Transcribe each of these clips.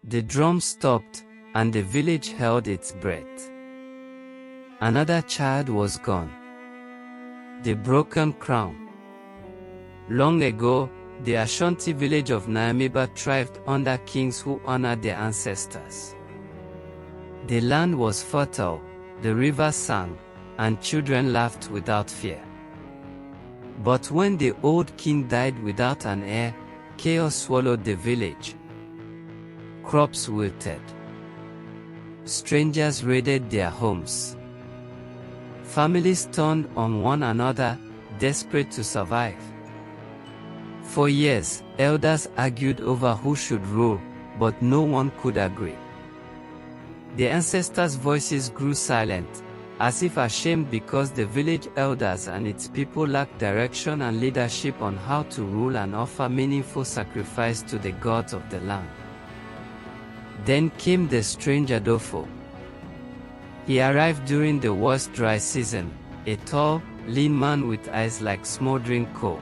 The drum stopped, and the village held its breath. Another child was gone. The broken crown. Long ago, the Ashanti village of Nyameba thrived under kings who honored their ancestors. The land was fertile, the river sang, and children laughed without fear. But when the old king died without an heir, chaos swallowed the village. Crops wilted. Strangers raided their homes. Families turned on one another, desperate to survive. For years, elders argued over who should rule, but no one could agree. The ancestors' voices grew silent, as if ashamed because the village elders and its people lacked direction and leadership on how to rule and offer meaningful sacrifice to the gods of the land. Then came the strange Adofo. He arrived during the worst dry season, a tall, lean man with eyes like smoldering coal.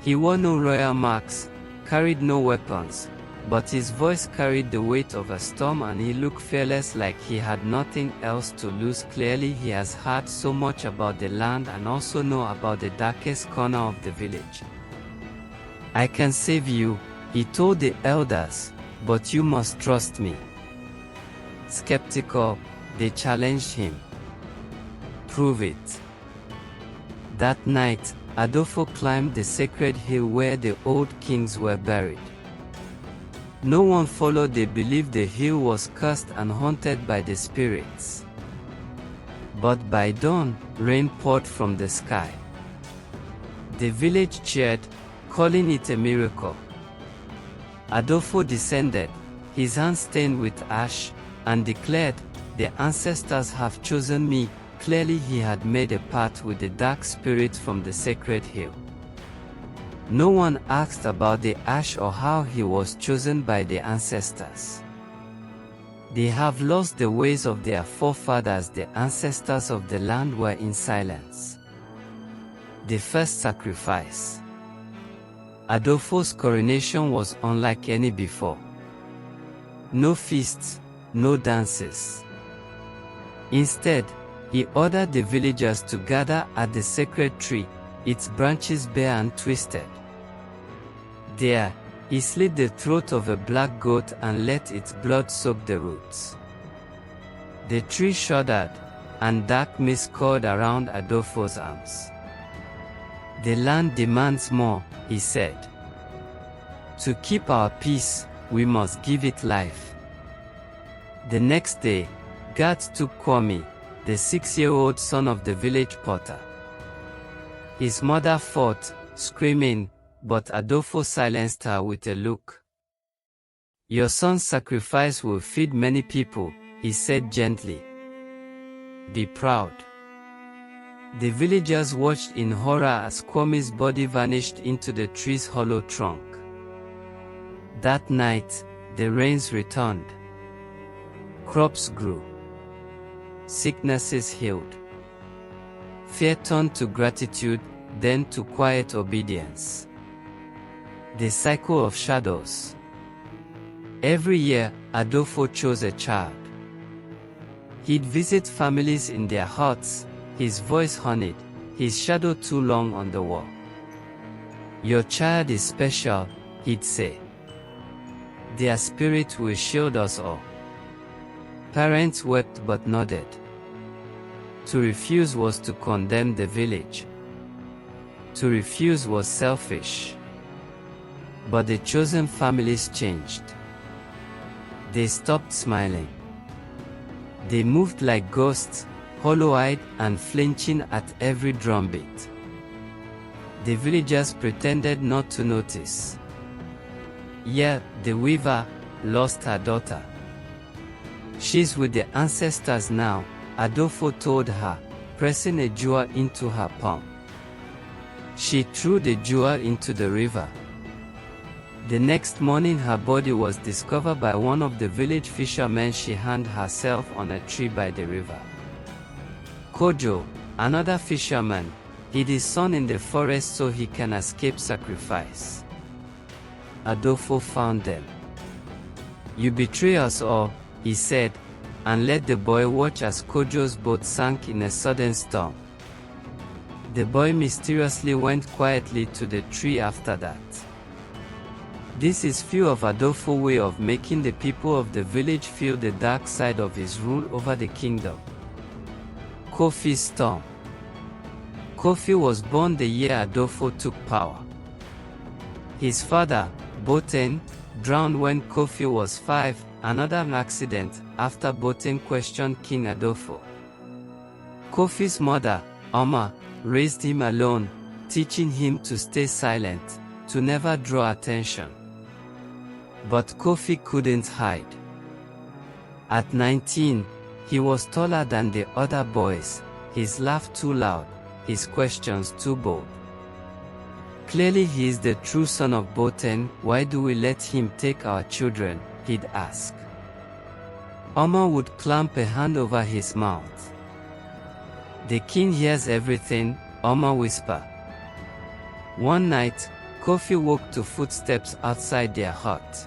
He wore no royal marks, carried no weapons, but his voice carried the weight of a storm, and he looked fearless, like he had nothing else to lose. Clearly he has heard so much about the land and also know about the darkest corner of the village. "I can save you," he told the elders, "but you must trust me." Skeptical, they challenged him. "Prove it." That night, Adofo climbed the sacred hill where the old kings were buried. No one followed. They believed the hill was cursed and haunted by the spirits. But by dawn, rain poured from the sky. The village cheered, calling it a miracle. Adofo descended, his hands stained with ash, and declared, "The ancestors have chosen me." Clearly he had made a pact with the dark spirit from the sacred hill. No one asked about the ash or how he was chosen by the ancestors. They have lost the ways of their forefathers. The ancestors of the land were in silence. The first sacrifice. Adofo's coronation was unlike any before. No feasts, no dances. Instead, he ordered the villagers to gather at the sacred tree, its branches bare and twisted. There, he slit the throat of a black goat and let its blood soak the roots. The tree shuddered, and dark mist curled around Adofo's arms. "The land demands more," he said. "To keep our peace, we must give it life." The next day, God took Kofi, the 6-year-old son of the village potter. His mother fought, screaming, but Adofo silenced her with a look. "Your son's sacrifice will feed many people," he said gently. "Be proud." The villagers watched in horror as Kofi's body vanished into the tree's hollow trunk. That night, the rains returned. Crops grew. Sicknesses healed. Fear turned to gratitude, then to quiet obedience. The cycle of shadows. Every year, Adofo chose a child. He'd visit families in their huts, his voice honeyed, his shadow too long on the wall. "Your child is special," he'd say. "Their spirit will shield us all." Parents wept but nodded. To refuse was to condemn the village. To refuse was selfish. But the chosen families changed. They stopped smiling. They moved like ghosts, hollow-eyed and flinching at every drumbeat. The villagers pretended not to notice. "Yeah, the weaver lost her daughter. She's with the ancestors now," Adofo told her, pressing a jewel into her palm. She threw the jewel into the river. The next morning her body was discovered by one of the village fishermen. She hung herself on a tree by the river. Kojo, another fisherman, hid his son in the forest so he can escape sacrifice. Adofo found them. "You betray us all," he said, and let the boy watch as Kojo's boat sank in a sudden storm. The boy mysteriously went quietly to the tree after that. This is few of Adofo's way of making the people of the village feel the dark side of his rule over the kingdom. Kofi's storm. Kofi was born the year Adofo took power. His father, Boten, drowned when Kofi was 5, another accident, after Boten questioned King Adofo. Kofi's mother, Oma, raised him alone, teaching him to stay silent, to never draw attention. But Kofi couldn't hide. At 19, he was taller than the other boys, his laugh too loud, his questions too bold. "Clearly he is the true son of Boten, why do we let him take our children?" he'd ask. Oma would clamp a hand over his mouth. "The king hears everything," Oma whispered. One night, Kofi woke to footsteps outside their hut.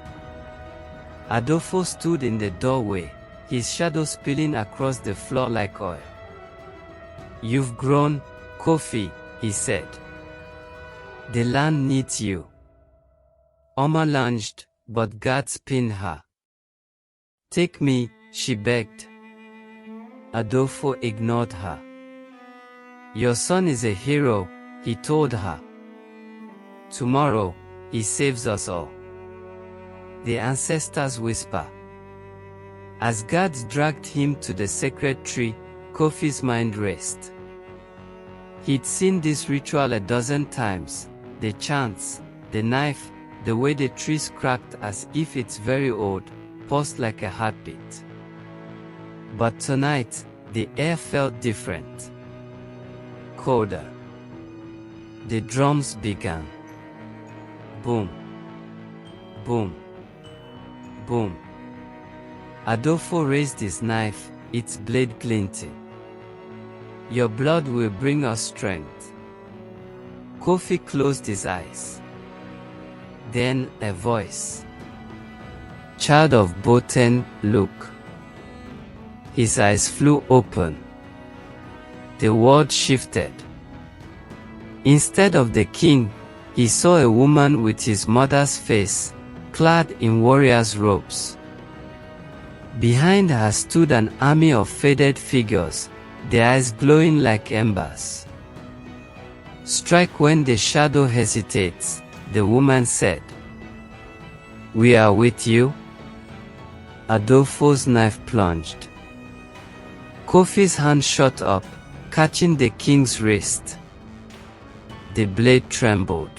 Adofo stood in the doorway, his shadow spilling across the floor like oil. "You've grown, Kofi," he said. "The land needs you." Oma lunged, but guards pinned her. "Take me," she begged. Adofo ignored her. "Your son is a hero," he told her. "Tomorrow, he saves us all." The ancestors whisper. As guards dragged him to the sacred tree, Kofi's mind raced. He'd seen this ritual a dozen times, the chants, the knife, the way the trees cracked as if it's very old, paused like a heartbeat. But tonight, the air felt different. Colder. The drums began. Boom. Boom. Boom. Adofo raised his knife, its blade glinting. "Your blood will bring us strength." Kofi closed his eyes. Then a voice. "Child of Boten, look." His eyes flew open. The world shifted. Instead of the king, he saw a woman with his mother's face, clad in warrior's robes. Behind her stood an army of faded figures, their eyes glowing like embers. "Strike when the shadow hesitates," the woman said. "We are with you." Adofo's knife plunged. Kofi's hand shot up, catching the king's wrist. The blade trembled.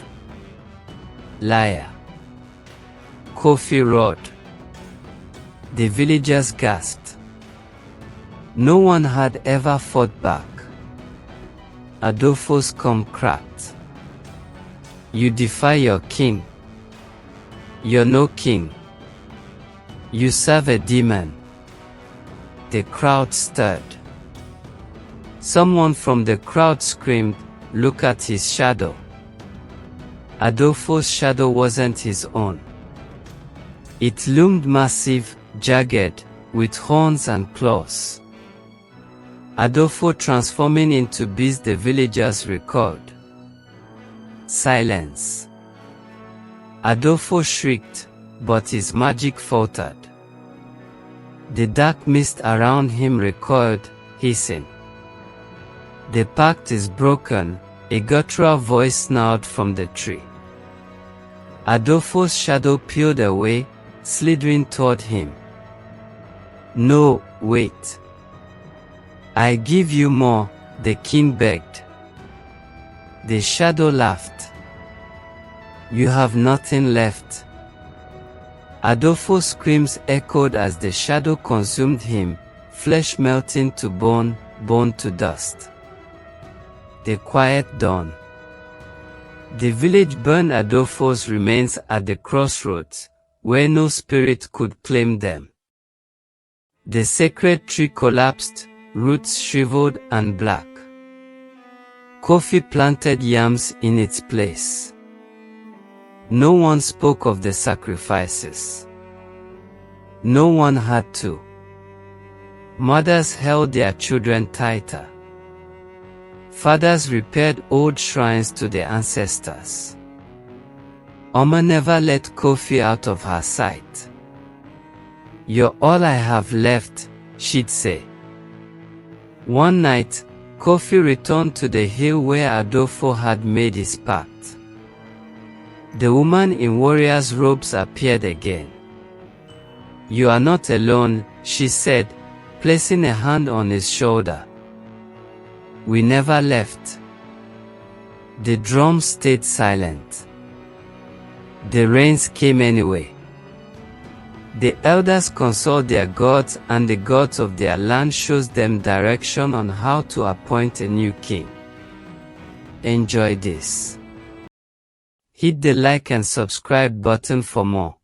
"Liar!" Kofi roared. The villagers gasped. No one had ever fought back. Adofo's comb cracked. "You defy your king. You're no king. You serve a demon." The crowd stirred. Someone from the crowd screamed, "Look at his shadow." Adofo's shadow wasn't his own. It loomed massive, jagged, with horns and claws. Adofo transforming into beast, the villagers recalled. Silence. Adofo shrieked, but his magic faltered. The dark mist around him recoiled, hissing. "The pact is broken," a guttural voice snarled from the tree. Adofo's shadow peeled away, slithering toward him. "No, wait. I give you more," the king begged. The shadow laughed. "You have nothing left." Adofo's screams echoed as the shadow consumed him, flesh melting to bone, bone to dust. The quiet dawn. The village burned Adofo's remains at the crossroads, where no spirit could claim them. The sacred tree collapsed, roots shriveled and black. Kofi planted yams in its place. No one spoke of the sacrifices. No one had to. Mothers held their children tighter. Fathers repaired old shrines to their ancestors. Oma never let Kofi out of her sight. "You're all I have left," she'd say. One night, Kofi returned to the hill where Adofo had made his pact. The woman in warrior's robes appeared again. "You are not alone," she said, placing a hand on his shoulder. "We never left." The drums stayed silent. The rains came anyway. The elders consult their gods, and the gods of their land shows them direction on how to appoint a new king. Enjoy this. Hit the like and subscribe button for more.